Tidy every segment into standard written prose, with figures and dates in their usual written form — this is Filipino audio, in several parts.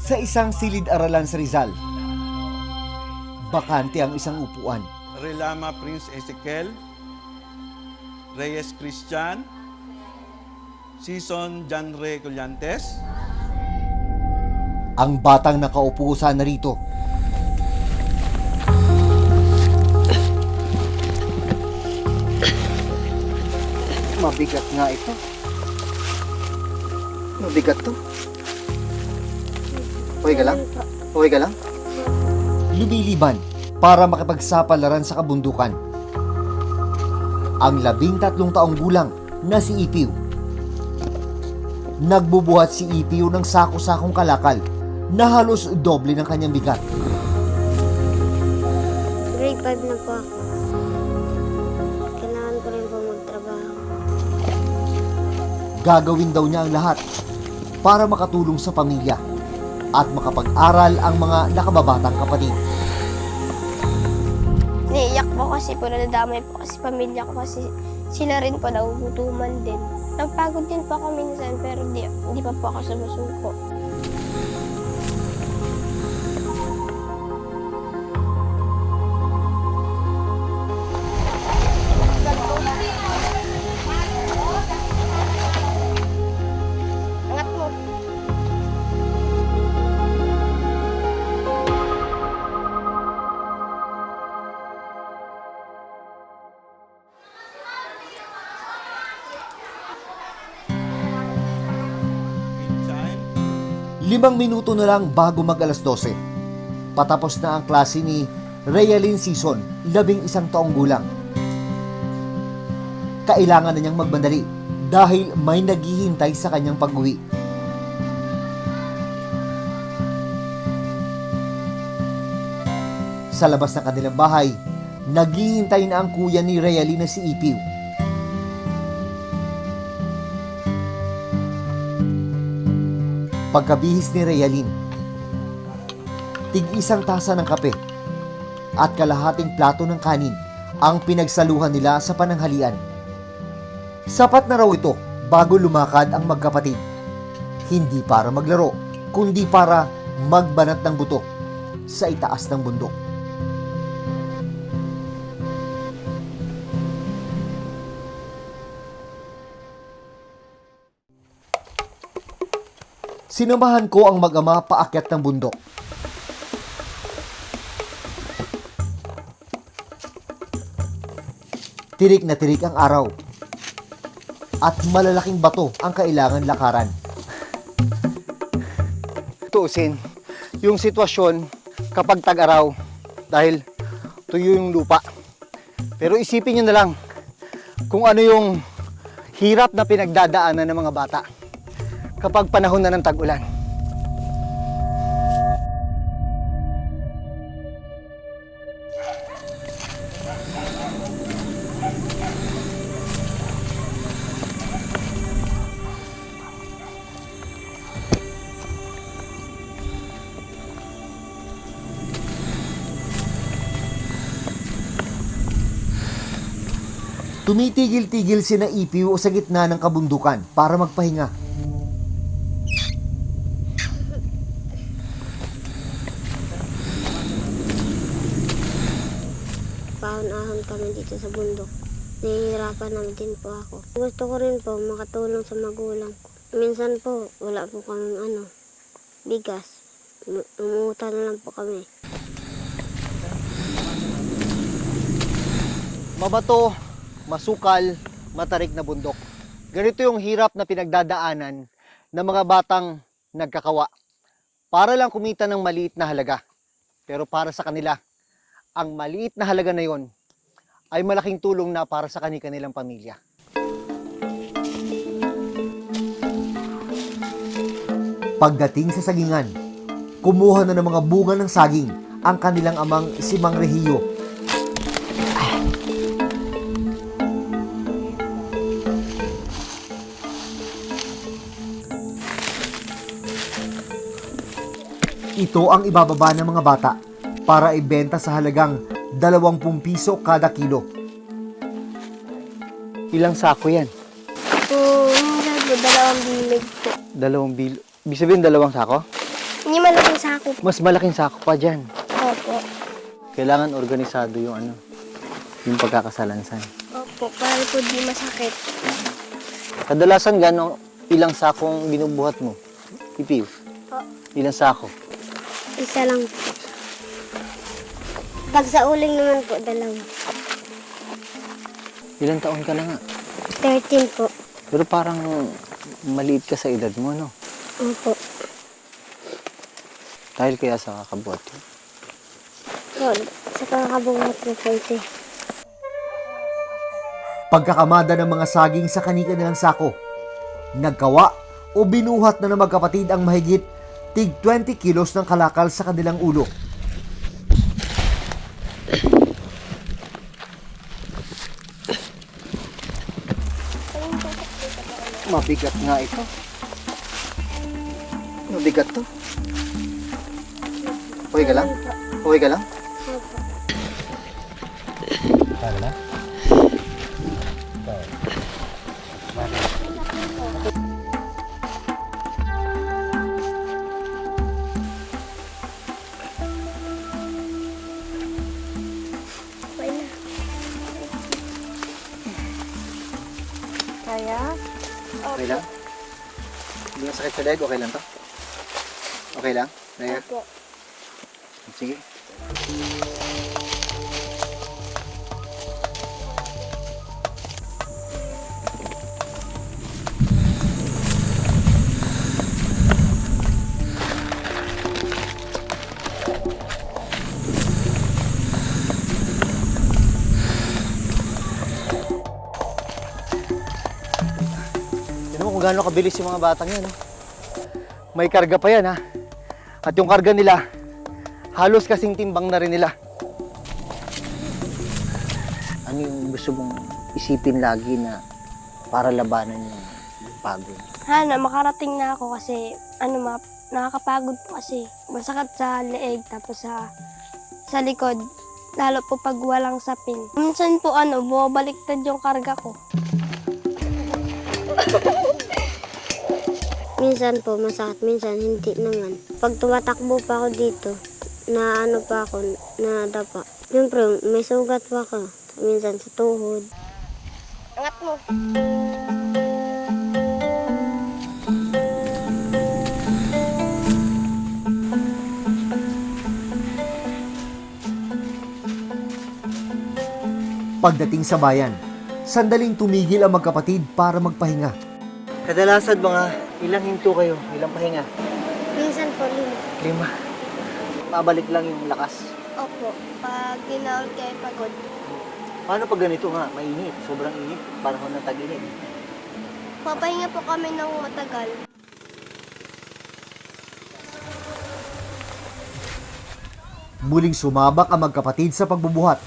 Sa isang silid-aralan sa Rizal, bakante ang isang upuan. Relama Prince Ezekiel, Reyes Christian, Season Janre Collantes, Ang batang nakaupo sa narito, Mabigat nga ito. Mabigat to. Okay ka lang? Okay ka lang? lumiliban para makipagsapalaran sa kabundukan. Ang 13 taong gulang na si Ipiw. Nagbubuhat si Ipiw ng sako-sakong kalakal na halos doble ng kanyang bigat. Grade 5 na po ako. Kailangan ko rin po magtrabaho. Gagawin daw niya ang lahat para makatulong sa pamilya at makapag-aral ang mga nakababatang kapatid. Naiiyak po kasi po, nadadamay po kasi pamilya ko kasi sila rin po nagugutuman din. Napagod din po ako minsan pero di pa po ako sumusuko. Angat mo. Meantime, 5 minuto na lang bago mag alas 12. Patapos na ang klase ni Realin Season, 11 taong gulang. Kailangan na niyang magbandali dahil may naghihintay sa kanyang pag-uwi. Sa labas ng kanilang bahay, naghihintay na ang kuya ni Realin na si Ipiw. Pagkabihis ni Realin, tig-isang tasa ng kape at kalahating plato ng kanin ang pinagsaluhan nila sa pananghalian. Sapat na raw ito bago lumakad ang magkapatid. Hindi para maglaro, kundi para magbanat ng buto sa itaas ng bundok. Sinamahan ko ang mag-ama paakyat ng bundok. Tirik na tirik ang araw at malalaking bato ang kailangan lakaran. Tuusin, yung sitwasyon kapag tag-araw dahil tuyo yung lupa. Pero isipin nyo na lang kung ano yung hirap na pinagdadaanan ng mga bata kapag panahon na ng tag-ulan. Tumitigil-tigil sina Ipiw sa gitna ng kabundukan para magpahinga. Paon-ahon kami dito sa bundok. Nahihirapan naman din po ako. Gusto ko rin po makatulong sa magulang ko. Minsan po, wala po kaming bigas. Umuutang na lang po kami. Mabato, masukal, matarik na bundok. Ganito yung hirap na pinagdadaanan ng mga batang nagkakawa para lang kumita ng maliit na halaga. Pero para sa kanila, ang maliit na halaga na yon ay malaking tulong na para sa kanilang pamilya. Pagdating sa sagingan, kumuha na ng mga bunga ng saging ang kanilang amang si Mang Rehiyo. Ito ang ibababa ng mga bata para ibenta sa halagang 20 piso kada kilo. Ilang sako yan? Po, minsan po, 2 bilig po. 2 bilo. Ibig sabihin 2 sako? Hindi malaking sako. Mas malaking sako pa dyan. Opo. Kailangan organisado yung yung pagkakasalansan. Opo, para po di masakit. Kadalasan ilang sakong binubuhat mo? Pipiw? Po. Ilang sako? Isa lang. Pag sa uling naman po, dalawa. Ilang taon ka na nga? 13 po. Pero parang maliit ka sa edad mo, no? Opo. Dahil kaya sa kakabuhat yun. Po, sa kakabuhat na po ito. Pagkakamada ng mga saging sa kani-kanilang sako, nagkawa o binuhat na ng magkapatid ang mahigit tig 20 kilos ng kalakal sa kanilang ulo. Mabigat nga ito. Mabigat to. Okay ka lang? Okay ka lang? Opo. Kala? Okay na. Kaya? Okay lang? Hindi masakit sa leg? Okay lang to? Okay lang? Naya? Opo. Sige. Tignan mo kung gaano kabilis yung mga batang yan. May karga pa yan ha. At yung karga nila, halos kasing timbang na rin nila. Ano yung gusto mong isipin lagi na para labanan yung pagod? Hana, makarating na ako kasi nakakapagod po kasi. Masakit sa leeg tapos sa likod. Lalo po pag walang sapin. Minsan po bumabaliktad yung karga ko. Minsan po masakit, minsan hindi naman. Pag tumatakbo pa ako dito, na pa ako, na dapa. Siyempre, may sugat pa ako. Minsan sa tuhod. Angat mo. Pagdating sa bayan, sandaling tumigil ang magkapatid para magpahinga. Kadalasan mga ilang hinto kayo, ilang pahinga? Minsan po 5. 5. Mabalik lang yung lakas. Opo, pag ginaul kayo pagod. Paano pag ganito nga, mainit, sobrang init, panahon ng tag-init? Papahinga po kami ng matagal. Muling sumabak ang magkapatid sa pagbubuhat.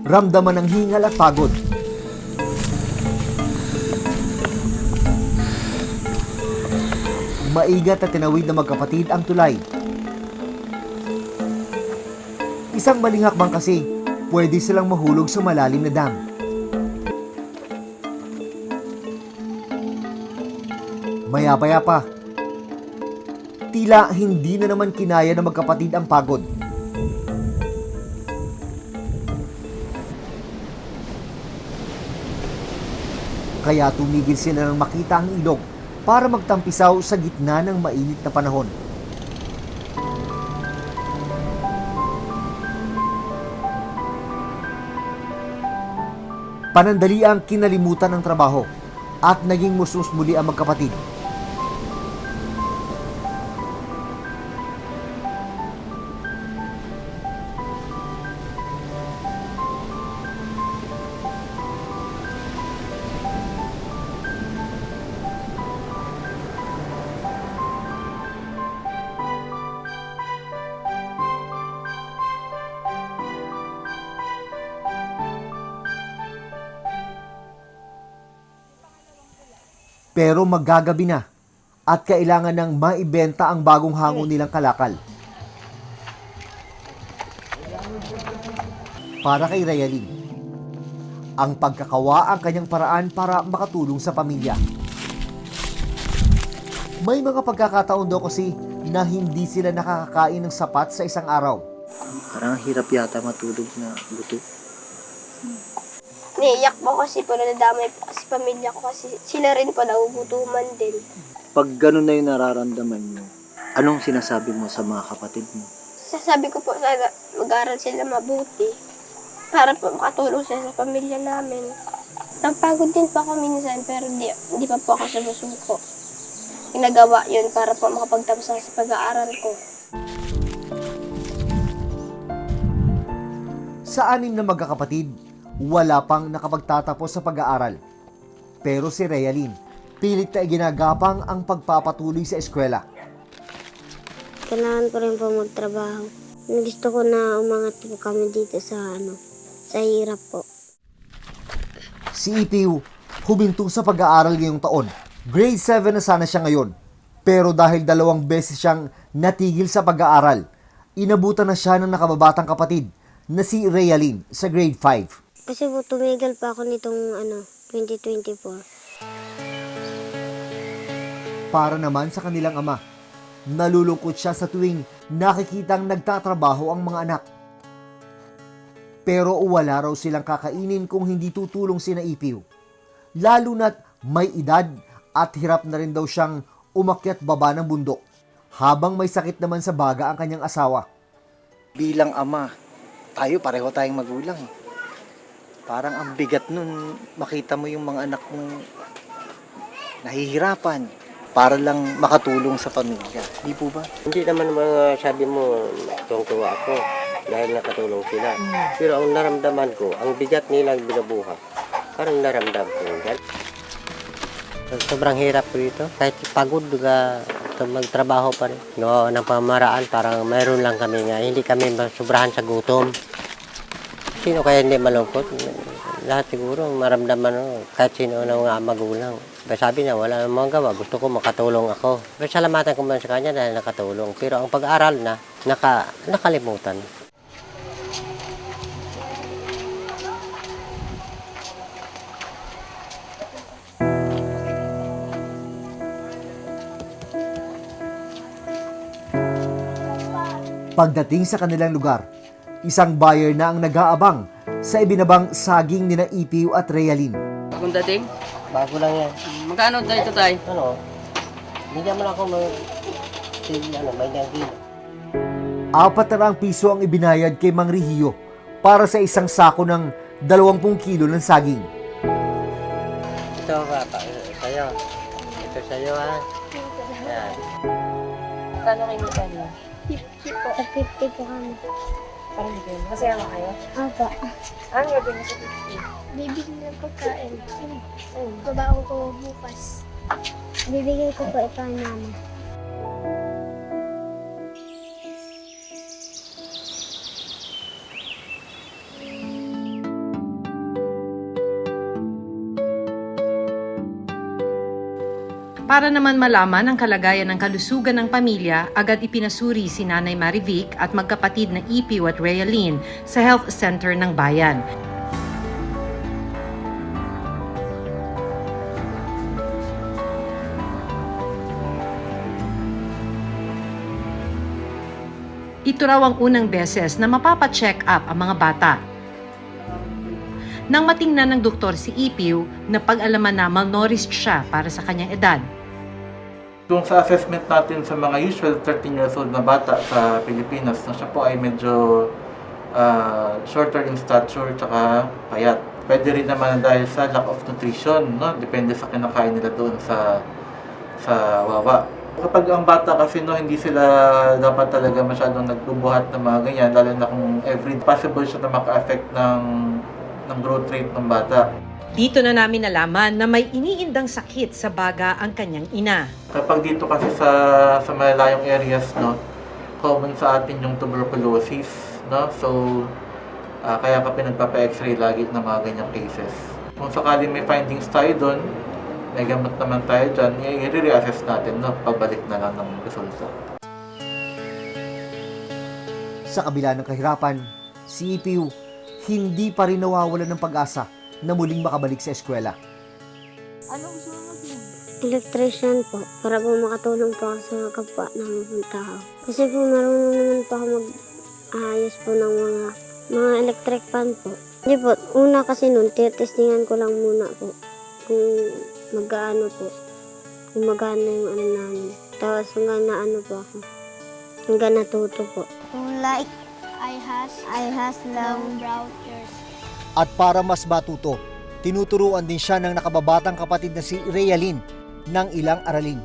Ramdaman ang hingal at pagod. Maigat at tinawid na magkapatid ang tulay. Isang maling hakbang kasi, pwede silang mahulog sa malalim na dam. Maya-maya pa, tila hindi na naman kinaya ng magkapatid ang pagod. Kaya tumigil sila nang makita ang ilog para magtampisaw sa gitna ng mainit na panahon. Panandali ang kinalimutan ng trabaho at naging musus muli ang magkapatid. Pero maggagabi na at kailangan ng maibenta ang bagong hango nilang kalakal. Para kay Rayalin, Ang pagkakawa ang kanyang paraan para makatulong sa pamilya. May mga pagkakataon daw kasi na hindi sila nakakakain ng sapat sa isang araw. Parang hirap yata matulog na buto. Naiyak po kasi po, nadamay po kasi pamilya ko kasi sila rin po nagugutuman din. Pag ganun na yung nararamdaman mo, anong sinasabi mo sa mga kapatid mo? Sasabi ko po sana mag-aral sila mabuti para po makatulong sila sa pamilya namin. Napagod din po ako minsan pero di pa po ako sumusuko. Ginagawa yun para po makapagtapos ako sa pag-aaral ko. Sa 6 na magkakapatid, wala pang nakapagtatapos sa pag-aaral. Pero si Realin, pilit na ginagapang ang pagpapatuloy sa eskwela. Kailangan ko rin po magtrabaho. Gusto ko na umangat po kami dito sa sa hirap po. Si Ipiw, huminto sa pag-aaral ngayong taon. Grade 7 na sana siya ngayon. Pero dahil 2 beses siyang natigil sa pag-aaral, inabutan na siya ng nakababatang kapatid na si Realin sa grade 5. Kasi po tumigil pa ako nitong 2024. Para naman sa kanilang ama, nalulungkot siya sa tuwing nakikitang nagtatrabaho ang mga anak. Pero wala raw silang kakainin kung hindi tutulong sina Ipiw. Lalo na't may edad at hirap na rin daw siyang umakyat baba ng bundok, habang may sakit naman sa baga ang kanyang asawa. Bilang ama, tayo pareho tayong magulang. Parang ang bigat nun, makita mo yung mga anak mong nahihirapan para lang makatulong sa pamilya. Di po ba? Hindi naman mga sabi mo, tuwang-tuwa ako dahil nakatulong sila. Pero ang naramdaman ko, ang bigat nilang binabuhat, parang naramdam ko yan. Sobrang hirap ko dito. Kahit pagod ka, magtrabaho pa rin. No, ng pamaraan, parang mayroon lang kami nga. Hindi kami sobrahan sa gutom. Sino kaya hindi malungkot? Lahat siguro maramdaman kahit sino ng mga magulang. Pero sabi niya, wala namang gawa. Gusto ko makatulong ako. Pero salamatan ko man sa kanya dahil nakatulong. Pero ang pag-aaral na, nakalimutan. Pagdating sa kanilang lugar, isang buyer na ang nag-aabang sa ibinabang saging nina Ipiw at Realin. Bagong dating? Bago lang yan. Magkano tayo ito tayo? Ano? Bigyan mo lang ako may nangin. 4 piso ang ibinayad kay Mang Rihiyo para sa isang sako ng 20 kilo ng saging. Ito ka pa, sa'yo. Ito sa'yo ha. Yan. Kano kayo tayo? 50 po kami. Parang hindi kayo. Masaya mo kayo? Apa. Ano gagawin mo sa 50? Bibigyan ng pagkain. Babaon ko bukas. Bibigay ko po ito kay mama. Para naman malaman ang kalagayan ng kalusugan ng pamilya, agad ipinasuri si Nanay Marivic at magkapatid na Ipiw at Realin sa health center ng bayan. Ito raw ang unang beses na mapapacheck up ang mga bata. Nang matingnan ng doktor si Ipiw, napag-alaman na malnourished siya para sa kanyang edad. Yung sa assessment natin sa mga usual 13 years old na bata sa Pilipinas, na siya po ay medyo shorter in stature tsaka payat. Pwede rin naman dahil sa lack of nutrition, no? Depende sa kinakain nila doon sa wawa. Kapag ang bata kasi hindi sila dapat talaga masyadong nagbubuhat ng mga ganyan, lalo na kung every possible siya na maka-affect ng growth rate ng bata. Dito na namin nalaman na may iniindang sakit sa baga ang kanyang ina. Kapag dito kasi sa malalayong areas, no, common sa atin yung tuberculosis, no? So kaya ka pinagpapa-x-ray lagi ng mga ganyang cases. Kung sakaling may findings tayo doon, may gamot naman tayo dyan, i-re-assess natin, no? Pabalik na lang ng resulta. Sa kabila ng kahirapan, si Ipiw hindi pa rin nawawalan ng pag-asa na muling makabalik sa eskwela. Electrician po, para po makatulong po ako sa kapwa namin pong tao. Kasi po marunong naman po ako mag-ayos po ng mga electric fan po. Hindi po, una kasi nun, testingan ko lang muna po kung mag-ano po, kung magana yung ano namin. Tapos hanggang na ano po ako, hanggang natuto po. Like, I has long brown ears. At para mas matuto, tinuturuan din siya ng nakababatang kapatid na si Realin ng ilang aralin.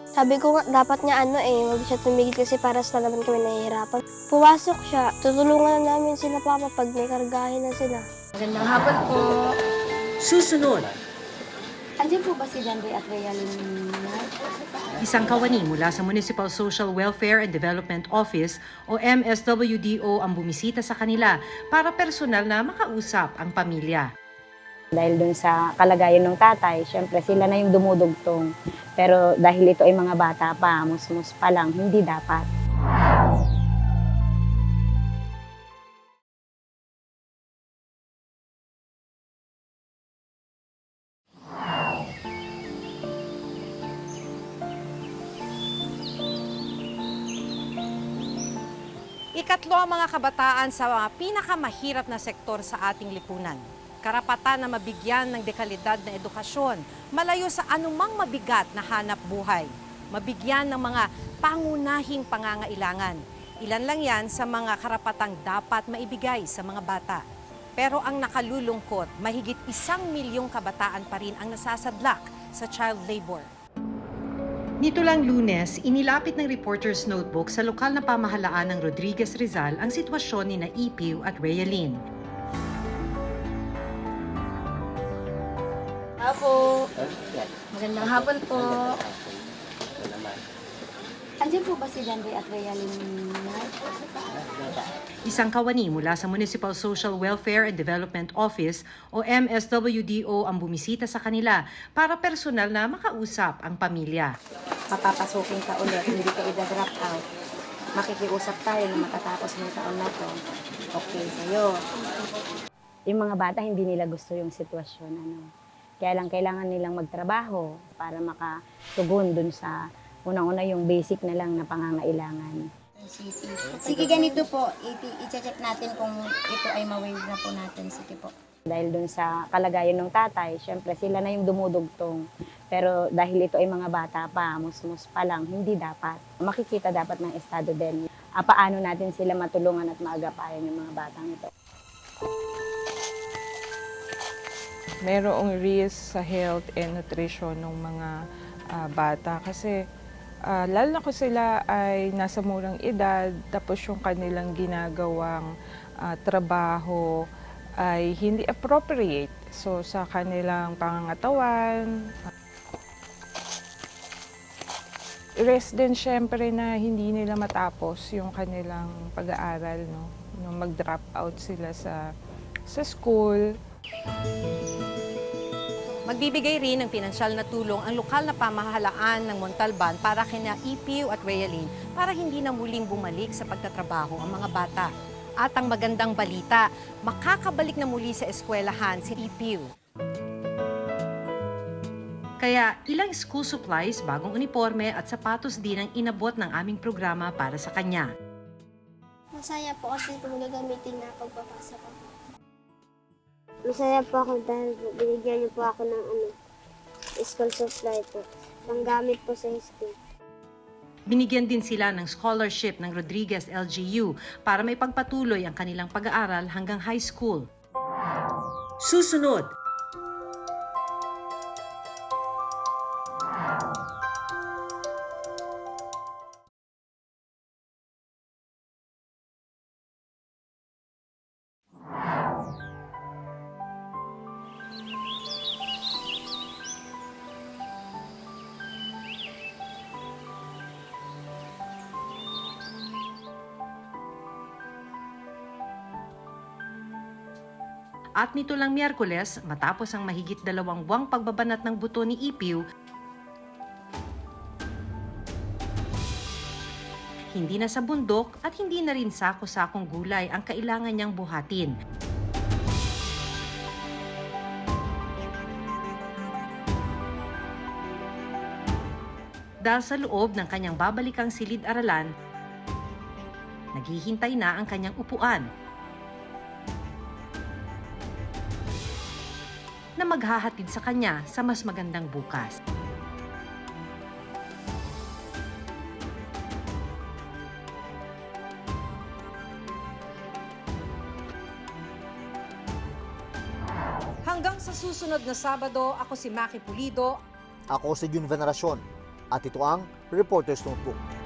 Sabi ko nga, dapat nga wag siya tumigil kasi para sa naman kami nahihirapan. Pumasok siya, tutulungan na namin sila papa pag may kargahin na sila. Magandang hapon po. Susunod, Andiyan po ba si Dandoy at Realin? isang kawani mula sa Municipal Social Welfare and Development Office o MSWDO ang bumisita sa kanila para personal na makausap ang pamilya. Dahil dun sa kalagayan ng tatay, syempre sila na yung dumudugtong. Pero dahil ito ay mga bata pa, musmus pa lang, hindi dapat. Ikatlo ang mga kabataan sa mga pinakamahirap na sektor sa ating lipunan. Karapatan na mabigyan ng dekalidad na edukasyon, malayo sa anumang mabigat na hanap buhay. Mabigyan ng mga pangunahing pangangailangan. Ilan lang yan sa mga karapatang dapat maibigay sa mga bata. Pero ang nakalulungkot, mahigit 1 milyong kabataan pa rin ang nasasadlak sa child labor. Nito lang Lunes, inilapit ng Reporter's Notebook sa lokal na pamahalaan ng Rodriguez Rizal ang sitwasyon ni na Ipiw at Realin. Apo. Magandang hapon po. Andiyan po ba si Dandoy at Realin? Isang kawani mula sa Municipal Social Welfare and Development Office o MSWDO ang bumisita sa kanila para personal na makausap ang pamilya. Papapasukin ka ulit, hindi ka i-drop out. Makikiusap tayo na matatapos ng taon na to. Okay sa'yo. Yung mga bata, hindi nila gusto yung sitwasyon. Kaya lang kailangan nilang magtrabaho para makatugon dun sa unang-una yung basic na lang na pangangailangan. Sige, ganito po. I-check natin kung ito ay ma-waive na po natin. Sige po. Dahil dun sa kalagayan ng tatay, syempre sila na yung dumudugtong. Pero dahil ito ay mga bata pa, musmus pa lang, hindi dapat. Makikita dapat ng estado din. Paano natin sila matulungan at maagapayan yung mga batang ito. Merong risk sa health and nutrition ng mga bata kasi lalo na kung sila ay nasa murang edad tapos yung kanilang ginagawang trabaho ay hindi appropriate sa kanilang pangangatawan. Risk din syempre na hindi nila matapos yung kanilang pag-aaral, no, mag-drop out sila sa school. Magbibigay rin ng pinansyal na tulong ang lokal na pamahalaan ng Montalban para kina Ipiw at Realin para hindi na muling bumalik sa pagtatrabaho ang mga bata. At ang magandang balita, makakabalik na muli sa eskwelahan si Ipiw. Kaya ilang school supplies, bagong uniforme at sapatos din ang inabot ng aming programa para sa kanya. Masaya po kasi kung gagamitin na pagpapasok ko. Masaya po ako dahil po, binigyan niyo po ako ng school supply po. Panggamit po sa school. Binigyan din sila ng scholarship ng Rodriguez LGU para may pagpatuloy ang kanilang pag-aaral hanggang high school. Susunod, at nito lang Miyerkules, matapos ang mahigit 2 buwang pagbabanat ng buto ni Ipiw, hindi na sa bundok at hindi na rin sako-sakong gulay ang kailangan niyang buhatin. Dahil sa loob ng kanyang babalikang silid-aralan, naghihintay na ang kanyang upuan na maghahatid sa kanya sa mas magandang bukas. Hanggang sa susunod na Sabado, ako si Maki Pulido. Ako si Jun Veneracion at ito ang Reporter's Notebook.